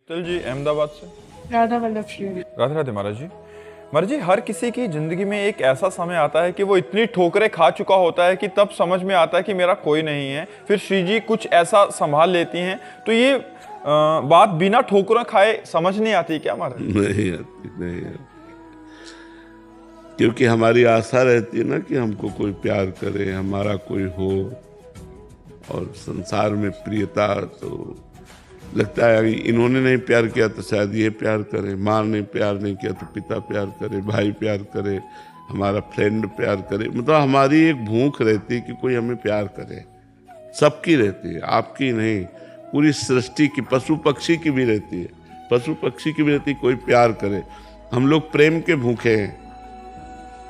चल जी, अहमदाबाद से। राधा वल्लभ श्री। राधे राधे महाराज जी। महाराज जी, हर किसी की जिंदगी में एक ऐसा समय आता है कि वो इतनी ठोकरें खा चुका होता है कि तब समझ में आता है कि मेरा कोई नहीं है। फिर श्री जी कुछ ऐसा संभाल लेती हैं, तो ये बात बिना ठोकरें खाए समझ नहीं आती क्या महाराज? नहीं आती, नहीं आती। क्योंकि हमारी आशा रहती है ना कि हमको कोई प्यार करे, हमारा कोई हो। और संसार में प्रियता तो लगता है इन्होंने नहीं प्यार किया तो शायद ये प्यार करे, माँ ने प्यार नहीं किया तो पिता प्यार करे, भाई प्यार करे, हमारा फ्रेंड प्यार करे। मतलब हमारी एक भूख रहती है कि कोई हमें प्यार करे। सबकी रहती है, आपकी नहीं, पूरी सृष्टि की, पशु पक्षी की भी रहती है, पशु पक्षी की भी रहती है, कोई प्यार करे। हम लोग प्रेम के भूखे हैं,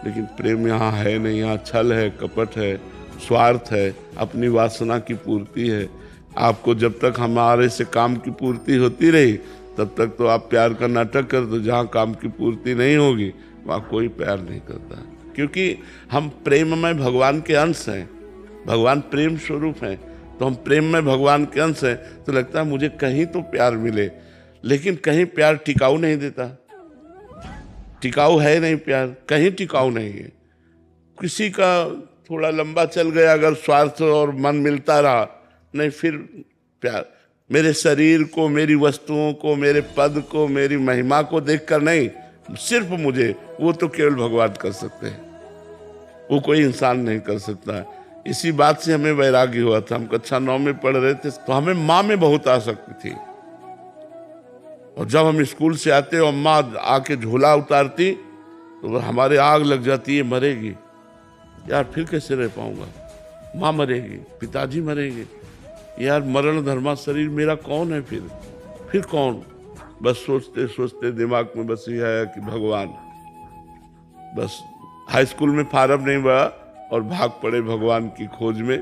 लेकिन प्रेम यहाँ है नहीं। यहाँ छल है, कपट है, स्वार्थ है, अपनी वासना की पूर्ति है। आपको जब तक हमारे से काम की पूर्ति होती रही तब तक तो आप प्यार का नाटक कर दो। जहाँ काम की पूर्ति नहीं होगी वहाँ कोई प्यार नहीं करता, क्योंकि हम प्रेम में भगवान के अंश हैं। भगवान प्रेम स्वरूप हैं, तो हम प्रेम में भगवान के अंश हैं। तो लगता है मुझे कहीं तो प्यार मिले, लेकिन कहीं प्यार टिकाऊ नहीं देता। टिकाऊ है नहीं प्यार, कहीं टिकाऊ नहीं है। किसी का थोड़ा लंबा चल गया अगर स्वार्थ और मन मिलता रहा, नहीं फिर प्यार मेरे शरीर को, मेरी वस्तुओं को, मेरे पद को, मेरी महिमा को देखकर नहीं, सिर्फ मुझे, वो तो केवल भगवान कर सकते हैं, वो कोई इंसान नहीं कर सकता। इसी बात से हमें वैराग्य हुआ था। हम कक्षा 9 में पढ़ रहे थे तो हमें माँ में बहुत आसक्ति थी, और जब हम स्कूल से आते और माँ आके झोला उतारती तो हमारे आग लग जाती है, मरेगी यार, फिर कैसे रह पाऊंगा, माँ मरेगी, पिताजी मरेंगे यार, मरण धर्मा शरीर मेरा कौन है, फिर कौन। बस सोचते सोचते दिमाग में बस ये आया कि भगवान। बस हाई स्कूल में फार्म नहीं हुआ और भाग पड़े भगवान की खोज में।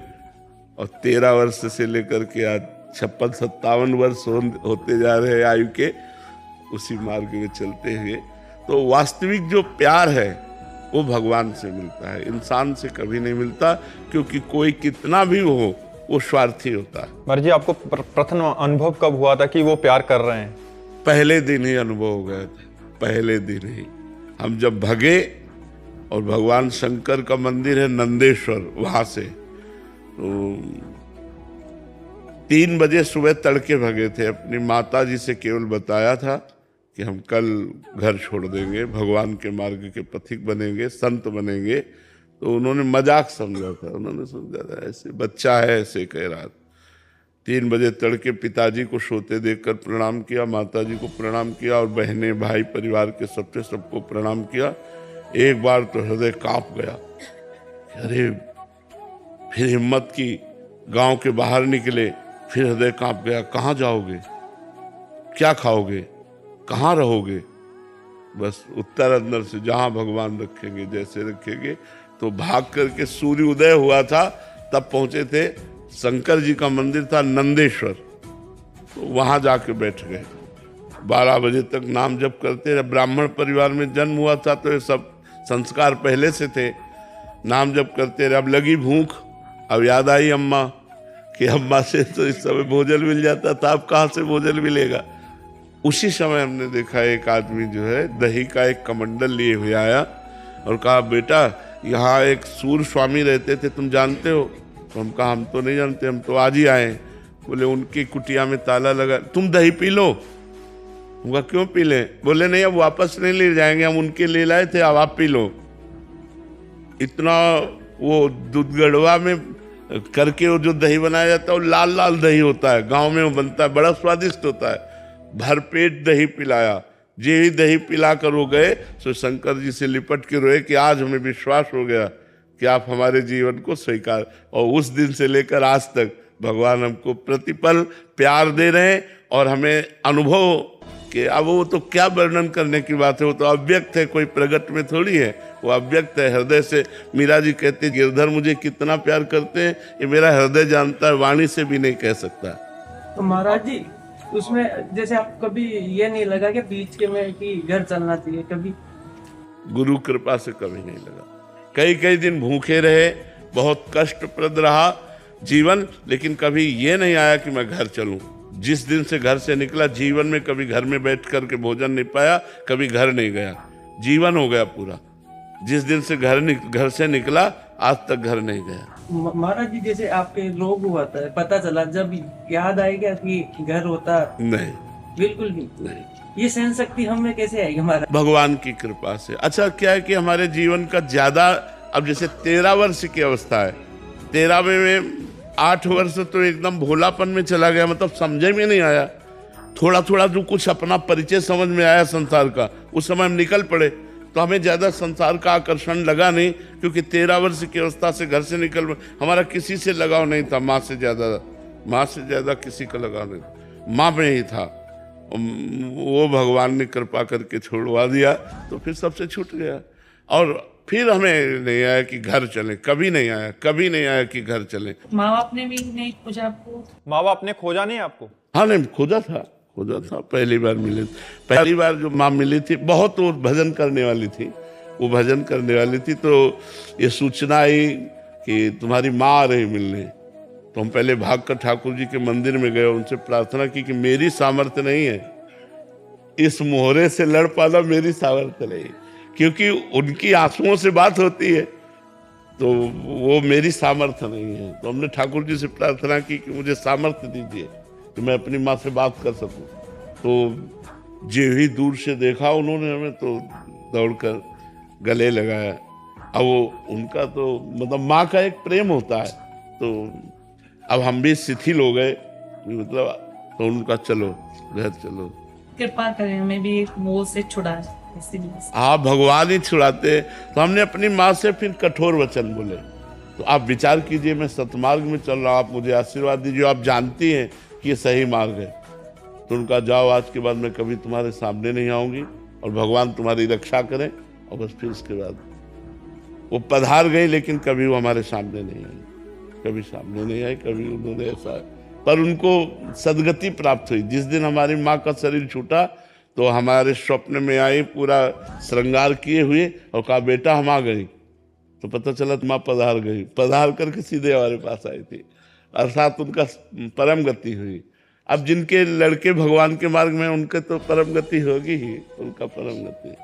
और 13 वर्ष से लेकर के आज 56-57 वर्ष होते जा रहे आयु के, उसी मार्ग में चलते हुए। तो वास्तविक जो प्यार है वो भगवान से मिलता है, इंसान से कभी नहीं मिलता, क्योंकि कोई कितना भी हो वो स्वार्थी होता है। महाराज जी, आपको प्रथम अनुभव कब हुआ था कि वो प्यार कर रहे हैं? पहले दिन ही अनुभव हो गया था, पहले दिन ही। हम जब भगे, और भगवान शंकर का मंदिर है नंदेश्वर, वहां से तो 3 बजे सुबह तड़के भगे थे। अपनी माता जी से केवल बताया था कि हम कल घर छोड़ देंगे, भगवान के मार्ग के पथिक बनेंगे, संत बनेंगे। तो उन्होंने मजाक समझा था, उन्होंने समझा था ऐसे बच्चा है, ऐसे कह रहा था। 3 बजे तड़के पिताजी को सोते देखकर प्रणाम किया, माताजी को प्रणाम किया, और बहने भाई परिवार के सबको प्रणाम किया। एक बार तो हृदय कांप गया, अरे फिर हिम्मत की, गांव के बाहर निकले, फिर हृदय कांप गया, कहाँ जाओगे, क्या खाओगे, कहाँ रहोगे। बस उत्तर अंदर से जहाँ भगवान रखेंगे, जैसे रखेंगे। तो भाग करके सूर्य उदय हुआ था तब पहुंचे थे। शंकर जी का मंदिर था नंदेश्वर, तो वहां जाके बैठ गए। 12 बजे तक नाम जप करते रहे। ब्राह्मण परिवार में जन्म हुआ था तो ये सब संस्कार पहले से थे, नाम जप करते रहे। अब लगी भूख, अब याद आई अम्मा कि अम्मा से तो इस समय भोजन मिल जाता था, अब कहाँ से भोजन मिलेगा। उसी समय हमने देखा एक आदमी जो है दही का एक कमंडल लिए हुए आया और कहा, बेटा यहाँ एक सूर स्वामी रहते थे, तुम जानते हो? तो हम कहा, हम तो नहीं जानते, हम तो आज ही आए। बोले उनकी कुटिया में ताला लगा, तुम दही पी लो। हम कहा क्यों पी लें? बोले नहीं, अब वापस नहीं ले जाएंगे, हम उनके ले लाए थे, अब आप पी लो। इतना वो दूध गढ़वा में करके वो जो दही बनाया जाता है वो लाल लाल दही होता है, गाँव में वो बनता है, बड़ा स्वादिष्ट होता है। भरपेट दही पिलाया। जे ही दही पिला कर वो गए तो शंकर जी से लिपट के रोए कि आज हमें विश्वास हो गया कि आप हमारे जीवन को स्वीकार। और उस दिन से लेकर आज तक भगवान हमको प्रतिपल प्यार दे रहे हैं, और हमें अनुभव कि अब वो तो क्या वर्णन करने की बात है, वो तो अव्यक्त है, कोई प्रगट में थोड़ी है, वो अव्यक्त है, हृदय से। मीरा जी कहते गिरधर मुझे कितना प्यार करते हैं ये मेरा हृदय जानता है, वाणी से भी नहीं कह सकता। तो महाराज जी, उसमें जैसे आप कभी ये नहीं लगा कि बीच के में कि घर चलना चाहिए? कभी गुरु कृपा से कभी नहीं लगा। कई दिन भूखे रहे, बहुत कष्टप्रद रहा जीवन, लेकिन कभी ये नहीं आया कि मैं घर चलूं। जिस दिन से घर से निकला, जीवन में कभी घर में बैठ करके भोजन नहीं पाया, कभी घर नहीं गया, जीवन हो गया पूरा। जिस दिन से घर से निकला आज तक घर नहीं गया। महाराज जी, जैसे आपके रोग हुआ था, पता चला, जब याद आएगा कि घर होता? नहीं, बिल्कुल भी नहीं। ये सहन शक्ति हमें कैसे आएगी महाराज? भगवान की कृपा से। अच्छा क्या है कि हमारे जीवन का ज्यादा, अब जैसे 13 वर्ष की अवस्था है, 13वें में 8 वर्ष तो एकदम भोलापन में चला गया, मतलब समझे में नहीं आया। थोड़ा थोड़ा जो कुछ अपना परिचय समझ में आया संसार का, उस समय हम निकल पड़े, तो हमें ज्यादा संसार का आकर्षण लगा नहीं, क्योंकि 13 वर्ष की अवस्था से घर से निकल, हमारा किसी से लगाव नहीं था, माँ से ज्यादा किसी का लगाव नहीं था, माँ में ही था। वो भगवान ने कृपा करके छोड़वा दिया, तो फिर सबसे छूट गया। और फिर हमें नहीं आया कि घर चले, कभी नहीं आया कि घर चले। माँ बाप ने भी नहीं खोजा आपको? माँ बाप ने खोजा नहीं आपको? हाँ, नहीं खोजा था। पहली बार मिले, पहली बार जो माँ मिली थी, बहुत वो भजन करने वाली थी, तो ये सूचना आई कि तुम्हारी माँ आ रही मिलने। तो हम पहले भागकर ठाकुर जी के मंदिर में गए, उनसे प्रार्थना की कि मेरी सामर्थ्य नहीं है, इस मोहरे से लड़ पाना मेरी सामर्थ्य नहीं, क्योंकि उनकी आंसुओं से बात होती है, तो वो मेरी सामर्थ्य नहीं है। तो हमने ठाकुर जी से प्रार्थना की कि मुझे सामर्थ्य दीजिए कि मैं अपनी माँ से बात कर सकूं। तो जो ही दूर से देखा उन्होंने हमें, तो दौड़कर गले लगाया। अब वो उनका तो मतलब माँ का एक प्रेम होता है, तो अब हम भी शिथिल हो गए, मतलब तो उनका चलो घर चलो, कृपा करें हमें भी एक मोह से छुड़ा, इसीलिए। हाँ, भगवान ही छुड़ाते। तो हमने अपनी माँ से फिर कठोर वचन बोले, तो आप विचार कीजिए, मैं सतमार्ग में चल रहा हूँ, आप मुझे आशीर्वाद दीजिए, आप जानती हैं कि ये सही मार्ग है। तो उनका जाओ, आज के बाद मैं कभी तुम्हारे सामने नहीं आऊँगी और भगवान तुम्हारी रक्षा करें। और बस फिर उसके बाद वो पधार गई, लेकिन कभी वो हमारे सामने नहीं आई, कभी उन्होंने ऐसा, पर उनको सदगति प्राप्त हुई। जिस दिन हमारी माँ का शरीर छूटा, तो हमारे स्वप्न में आई, पूरा श्रृंगार किए हुए, और कहा बेटा हम आ गई। तो पता चला माँ पधार गई, पधार करके सीधे हमारे पास आई थी, अर्थात उनका परम गति हुई। अब जिनके लड़के भगवान के मार्ग में, उनके तो परम गति होगी ही, उनका परम गति।